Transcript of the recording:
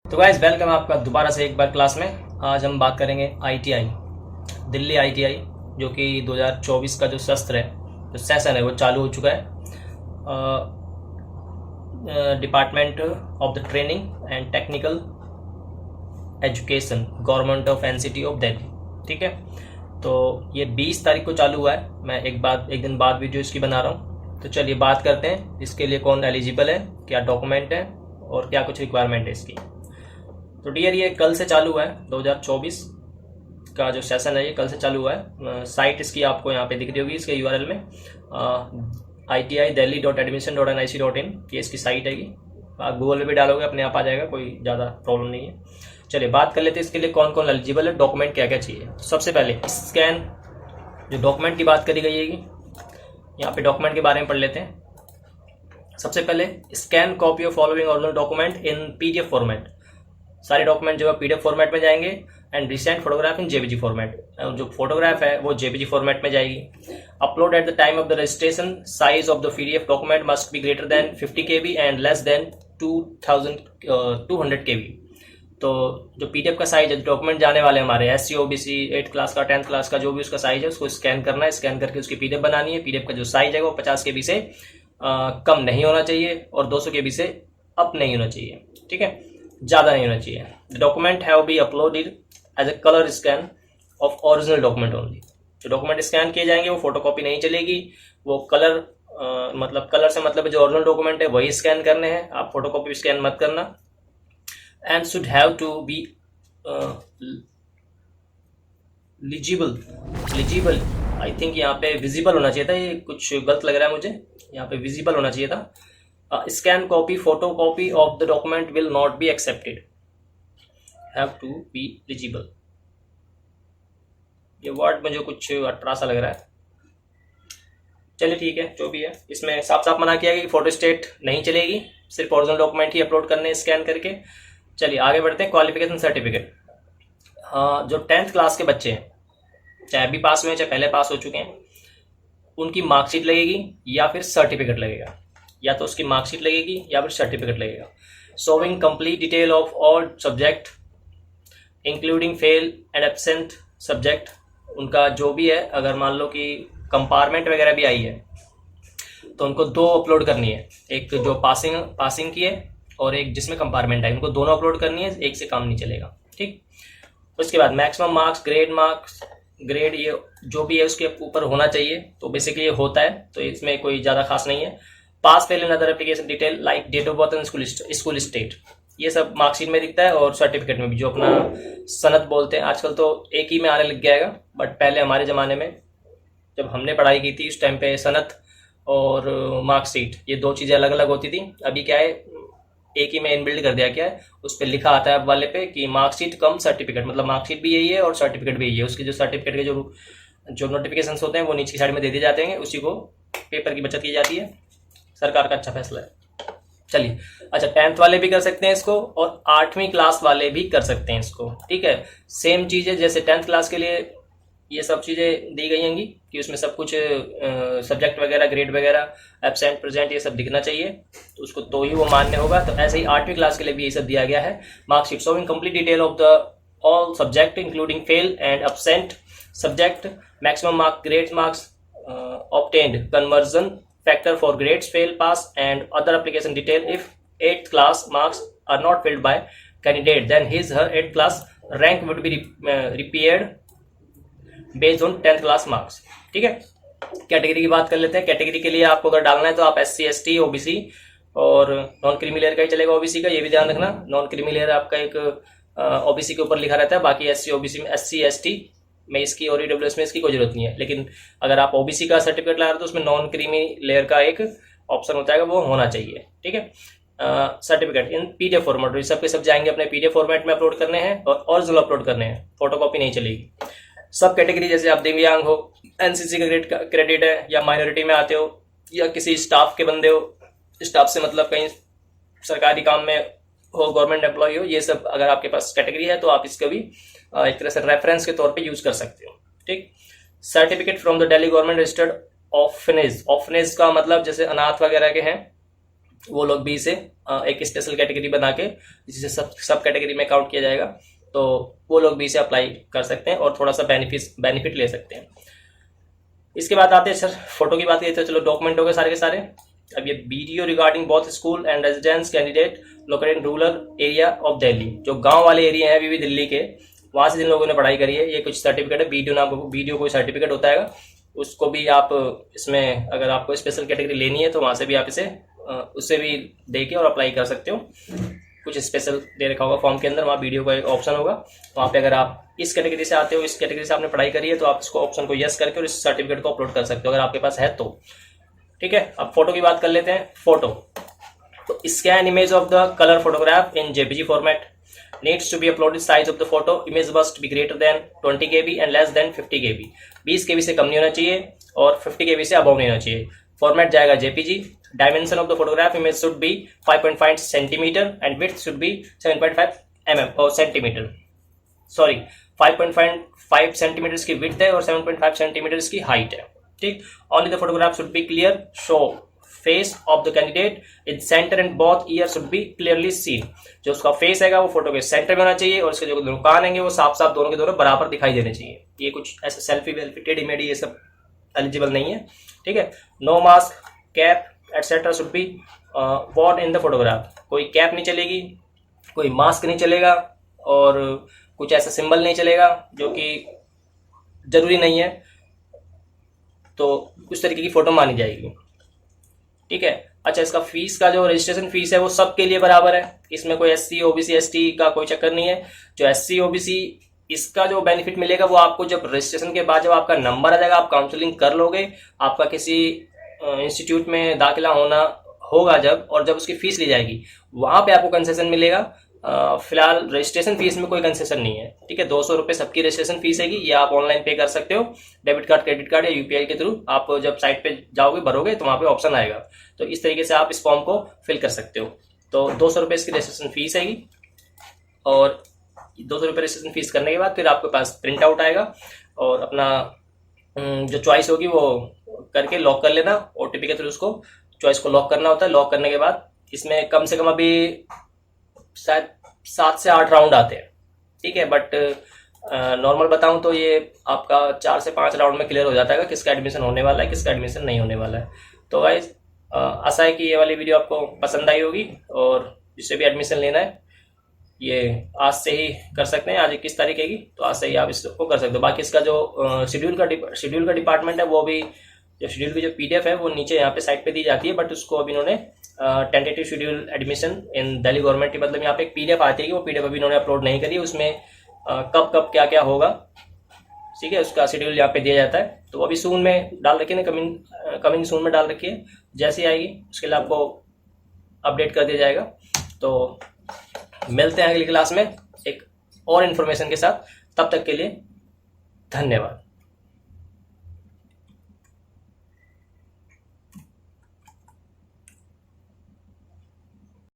तो guys welcome आपका दोबारा से एक बार क्लास में। आज हम बात करेंगे आईटीआई, दिल्ली आईटीआई, जो कि 2024 का जो सत्र है, जो सेशन है, वो चालू हो चुका है। Department of the training and technical education, government of NCT of Delhi. ठीक है, तो ये 20 तारीख को चालू हुआ है। मैं एक दिन बाद वीडियो इसकी बना रहा हूँ। तो चलिए बात करते हैं इसके लिए कौन एलिजिबल है, क्या डॉक्यूमेंट है और क्या कुछ रिक्वायरमेंट है इसकी। तो डियर, ये कल से चालू हुआ है। 2024 का जो सेशन है ये कल से चालू हुआ है। साइट इसकी आपको यहाँ पे दिख रही होगी, इसके यूआरएल में iti.delhi.admission.nic.in, ये इसकी साइट है। आप गूगल पे भी डालोगे अपने आप आ जाएगा, कोई ज़्यादा प्रॉब्लम नहीं है। चलिए बात कर लेते हैं इसके लिए कौन कौन एलिजिबल है, डॉक्यूमेंट क्या क्या चाहिए। तो सबसे पहले स्कैन, जो डॉक्यूमेंट की बात करी गई है, यहाँ पे डॉक्यूमेंट के बारे में पढ़ लेते हैं। सबसे पहले scan copy of following original document in PDF format. सारे डॉक्यूमेंट जो है पीडीएफ फॉर्मेट में जाएंगे। And recent photograph in JPG format, जो फोटोग्राफ है वो जेपीजी फॉर्मेट में जाएगी। Upload at the time of the registration. Size of the PDF document must be greater than 50 KB and less than 200 KB। तो जो PDF का size है, document जाने वाले हमारे एससी ओबीसी 8th क्लास का 10th क्लास का जो भी उसका साइज है, उसको स्कैन करना है। स्कैन करके उसकी पीडीएफ बनानी है। पीडीएफ का जो साइज है वो 50 KB से कम नहीं होना चाहिए और 200 KB से अप नहीं होना चाहिए। ठीक है, ज़्यादा नहीं होना चाहिए। The document have be uploaded as a colour scan of original document only. जो डॉक्यूमेंट स्कैन किए जाएंगे वो फोटोकॉपी नहीं चलेगी, वो कलर मतलब कलर से मतलब जो ओरिजिनल डॉक्यूमेंट है वही स्कैन करने हैं, आप फोटोकॉपी स्कैन मत करना। And should have to be legible, I think यहाँ पे विजिबल होना चाहिए था, ये कुछ गलत लग रहा है मुझे, यहाँ पे विजिबल होना चाहिए था। Scan copy, photocopy of the document will not be accepted. Have to be legible. ये वर्ड मुझे कुछ अटरा सा लग रहा है। चलिए ठीक है, जो भी है, इसमें साफ साफ मना किया गया कि फोटो स्टेट नहीं चलेगी, सिर्फ ओरिजिनल डॉक्यूमेंट ही अपलोड करने स्कैन करके। चलिए आगे बढ़ते हैं। क्वालिफिकेशन सर्टिफिकेट, जो 10th क्लास के बच्चे हैं, चाहे अभी पास हुए हैं चाहे पहले पास हो चुके हैं, उनकी मार्कशीट लगेगी या फिर सर्टिफिकेट लगेगा। या तो उसकी मार्कशीट लगेगी या फिर सर्टिफिकेट लगेगा। Showing complete detail of all subject including fail and absent subject. उनका जो भी है, अगर मान लो कि कंपार्टमेंट वगैरह भी आई है तो उनको 2 अपलोड करनी है, एक जो पासिंग की है और एक जिसमें कंपार्टमेंट है, उनको दोनों अपलोड करनी है, एक से काम नहीं चलेगा। ठीक, उसके बाद मैक्सिमम मार्क्स, ग्रेड ये जो भी है उसके ऊपर होना चाहिए। तो बेसिकली ये होता है, तो इसमें कोई ज़्यादा खास नहीं है। Pass fail in other application detail like date of birth and school state, ये सब मार्कशीट में दिखता है और सर्टिफिकेट में भी, जो अपना सनद बोलते हैं। आजकल तो एक ही में आने लग गया है, बट पहले हमारे ज़माने में जब हमने पढ़ाई की थी उस टाइम पे सनद और मार्कशीट ये 2 चीज़ें अलग अलग होती थी। अभी क्या है, एक ही में इनबिल्ड कर दिया क्या है, उस पर लिखा आता है अब वाले पे कि मार्कशीट कम सर्टिफिकेट, मतलब मार्कशीट भी यही है और सर्टिफिकेट भी यही है। उसके जो सर्टिफिकेट के जो नोटिफिकेशन होते हैं वो नीचे की साइड में दे दिए जाते हैं, उसी को पेपर की बचत की जाती है। सरकार का अच्छा फैसला है। चलिए, अच्छा 10th वाले भी कर सकते हैं इसको और 8वीं क्लास वाले भी कर सकते हैं इसको। ठीक है, सेम चीज़ है जैसे 10th क्लास के लिए ये सब चीज़ें दी गई होंगी कि उसमें सब कुछ सब्जेक्ट वगैरह, ग्रेड वगैरह, एब्सेंट, प्रेजेंट, ये सब दिखना चाहिए, तो उसको तो ही वो मान्य होगा। तो ऐसे ही 8वीं क्लास के लिए भी ये सब दिया गया है। Marksheet showing complete detail of the all subject including fail and absent subject, maximum mark, grade marks obtained, conversion factor for grades, fail, pass and other application detail. If 8th class marks are not filled by candidate, then his/her 8th class rank would be repaired based on 10th class marks. ठीक है, category की बात कर लेते हैं। Category के लिए आपको अगर डालना है तो आप SC ST OBC और नॉन क्रीमी लेयर का ही चलेगा। OBC का ये भी ध्यान रखना, नॉन क्रीमी लेयर आपका एक OBC के ऊपर लिखा रहता है, बाकी SC OBC में, SC ST में इसकी और EWS में इसकी कोई जरूरत नहीं है। लेकिन अगर आप OBC का सर्टिफिकेट ला रहे हो तो उसमें नॉन क्रीमी लेयर का एक ऑप्शन होता है, वो होना चाहिए। ठीक है, सर्टिफिकेट इन पीडीएफ फॉर्मेट, सब के सब जाएंगे अपने पीडीएफ फॉर्मेट में अपलोड करने हैं और ओरिजिनल अपलोड करने हैं, फोटोकॉपी नहीं चलेगी। सब कैटेगरी, जैसे आप दिव्यांग हो, NCC का क्रेडिट है, या माइनॉरिटी में आते हो, या किसी स्टाफ के बंदे हो, स्टाफ से मतलब कहीं सरकारी काम में हो, गवर्नमेंट एम्प्लॉय हो, ये सब अगर आपके पास कैटेगरी है तो आप इसका भी एक तरह से रेफरेंस के तौर पे यूज कर सकते हो। ठीक, certificate from the Delhi government registered orphanage, orphanage का मतलब जैसे अनाथ वगैरह के हैं वो लोग भी इसे एक स्पेशल कैटेगरी बना के जिसे सब कैटेगरी में काउंट किया जाएगा, तो वो लोग भी इसे अप्लाई कर सकते हैं और थोड़ा सा बेनिफिट ले सकते हैं। इसके बाद आते हैं सर फोटो की बात की तो चलो डॉक्यूमेंट हो गए सारे के सारे। अब ये video regarding both school and residence candidate located in rural area of Delhi, जो गांव वाले एरिया हैं अभी भी दिल्ली के, वहां से जिन लोगों ने पढ़ाई करी है, ये कुछ सर्टिफिकेट है, वीडियो कोई सर्टिफिकेट होता है, उसको भी आप इसमें अगर आपको स्पेशल कैटेगरी लेनी है तो वहां से भी आप इसे उससे भी दे के और अप्लाई कर सकते हो। कुछ स्पेशल दे रखा होगा फॉर्म के अंदर, वहाँ वीडियो का एक ऑप्शन होगा, वहाँ पे अगर आप इस कैटेगरी से आते हो, इस कैटेगरी से आपने पढ़ाई करी है, तो आप इसको ऑप्शन को यस करके और इस सर्टिफिकेट को अपलोड कर सकते हो अगर आपके पास है तो। ठीक है, अब फोटो की बात कर लेते हैं। फोटो तो scan image of the colour photograph in JPG format needs to be uploaded. Size of the photo image must be greater than 20 KB and less than 50 KB. 20 KB से कम नहीं होना चाहिए और 50 KB से above नहीं होना चाहिए। फॉर्मेट जाएगा JPG। Dimension of the photograph image should be 5.5 centimeter and width should be 7.5 mm और centimeter. Sorry, 5.5 centimeters की width है और 7.5 centimeters की height है। ठीक, only the photograph should be clear, show face of the candidate in center and both ears should be clearly seen. जो उसका face हैगा वो फोटो के सेंटर में होना चाहिए और उसके जो दोनों कान हैंगे वो साफ साफ दोनों के दोनों बराबर दिखाई देने चाहिए। ये कुछ ऐसे सेल्फी वेल्फी टेढ़ी मेढ़ी ये सब एलिजिबल नहीं है। ठीक है, no mask cap etcetera should be वॉट इन द फोटोग्राफ। कोई कैप नहीं चलेगी, कोई मास्क नहीं चलेगा और कुछ ऐसा सिंबल नहीं चलेगा जो कि जरूरी नहीं है, तो उस तरीके की फोटो मानी जाएगी। ठीक है, अच्छा इसका फीस का जो रजिस्ट्रेशन फीस है वो सबके लिए बराबर है, इसमें कोई SC OBC ST का कोई चक्कर नहीं है। जो SC OBC इसका जो बेनिफिट मिलेगा वो आपको जब रजिस्ट्रेशन के बाद जब आपका नंबर आ जाएगा, आप काउंसलिंग कर लोगे, आपका किसी इंस्टीट्यूट में दाखिला होना होगा जब, और जब उसकी फीस ली जाएगी वहां पे आपको कंसेशन मिलेगा। फिलहाल रजिस्ट्रेशन फीस में कोई कंसेशन नहीं है। ठीक है, 200 रुपये सबकी रजिस्ट्रेशन फीस हैगी, ये आप ऑनलाइन पे कर सकते हो, डेबिट कार्ड क्रेडिट कार्ड या UPI के थ्रू। आप जब साइट पे जाओगे भरोगे तो वहाँ पे ऑप्शन आएगा, तो इस तरीके से आप इस फॉर्म को फिल कर सकते हो। तो 200 रुपये इसकी रजिस्ट्रेशन फीस हैगी और 200 रुपये रजिस्ट्रेशन फीस करने के बाद फिर आपके पास प्रिंट आउट आएगा और अपना जो चॉइस होगी वो करके लॉक कर लेना। OTP के थ्रू उसको चॉइस को लॉक करना होता है। लॉक करने के बाद इसमें कम से कम अभी शायद 7 से 8 राउंड आते हैं। ठीक है, बट नॉर्मल बताऊं तो ये आपका 4 से 5 राउंड में क्लियर हो जाता है किसका एडमिशन होने वाला है, किसका एडमिशन नहीं होने वाला है। तो गाइस आशा है कि ये वाली वीडियो आपको पसंद आई होगी और जिससे भी एडमिशन लेना है ये आज से ही कर सकते हैं। आज 21 तारीख है, तो आज से ही आप इसको कर सकते हो। बाकी इसका जो शेड्यूल का डिपार्टमेंट है वो भी, जो शेड्यूल की जो PDF है वो नीचे यहाँ पे साइट पे दी जाती है, बट उसको अभी इन्होंने tentative schedule admission in Delhi government की, मतलब यहाँ पे एक PDF आती है, वो PDF अभी इन्होंने अपलोड नहीं करी, उसमें कब कब क्या क्या होगा, ठीक है, उसका शेड्यूल यहाँ पे दिया जाता है। तो अभी सून में डाल रखिए ना, कमिंग सून में डाल रखिए, जैसे ही आएगी उसके लिए आपको अपडेट कर दिया जाएगा। तो मिलते हैं अगली क्लास में एक और इन्फॉर्मेशन के साथ, तब तक के लिए धन्यवाद।